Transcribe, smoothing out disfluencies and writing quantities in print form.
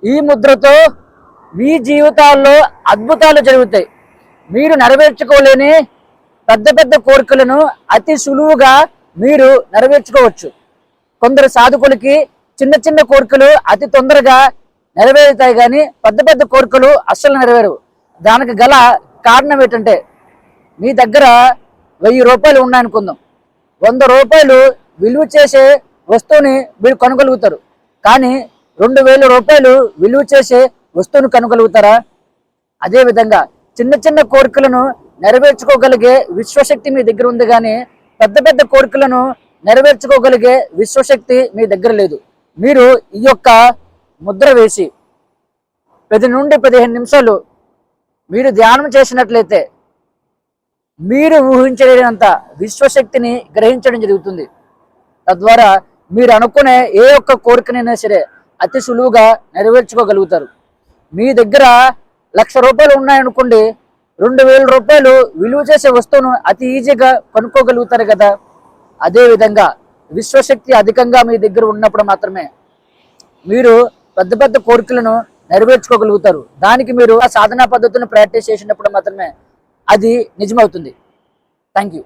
ఈ ముద్రతో మీ జీవితాల్లో అద్భుతాలు జరుగుతాయి. మీరు నెరవేర్చుకోలేని పెద్ద పెద్ద కోరికలను అతి సులువుగా మీరు నెరవేర్చుకోవచ్చు. కొందరు సాధకులకి చిన్న చిన్న కోరికలు అతి తొందరగా నెరవేరుతాయి, కానీ పెద్ద పెద్ద కోరికలు అస్సలు నెరవేరవు. దానికి గల కారణం ఏంటంటే, మీ దగ్గర 1000 రూపాయలు ఉన్నాయనుకుందాం. 100 రూపాయలు విలువ చేసే వస్తువుని మీరు కొనగలుగుతారు, కానీ 2000 రూపాయలు విలువ చేసే వస్తువును కొనగలుగుతారా? అదేవిధంగా చిన్న చిన్న కోరికలను నెరవేర్చుకోగలిగే విశ్వశక్తి మీ దగ్గర ఉంది, కానీ పెద్ద పెద్ద కోరికలను నెరవేర్చుకోగలిగే విశ్వశక్తి మీ దగ్గర లేదు. మీరు ఈ యొక్క ముద్ర వేసి 10 నుండి 15 నిమిషాలు మీరు ధ్యానం చేసినట్లయితే మీరు ఊహించలేనంత విశ్వశక్తిని గ్రహించడం జరుగుతుంది. తద్వారా మీరు అనుకునే ఏ ఒక్క కోరికనైనా సరే అతి సులువుగా నెరవేర్చుకోగలుగుతారు. మీ దగ్గర 1,00,000 రూపాయలు ఉన్నాయనుకోండి, 2,000 రూపాయలు విలువ చేసే వస్తువును అతి ఈజీగా కొనుక్కోగలుగుతారు కదా. అదేవిధంగా విశ్వశక్తి అధికంగా మీ దగ్గర ఉన్నప్పుడు మాత్రమే మీరు పెద్ద పెద్ద కోరికలను నెరవేర్చుకోగలుగుతారు. దానికి మీరు ఆ సాధనా పద్ధతులను ప్రాక్టీస్ చేసినప్పుడు మాత్రమే అది నిజమవుతుంది. Thank you.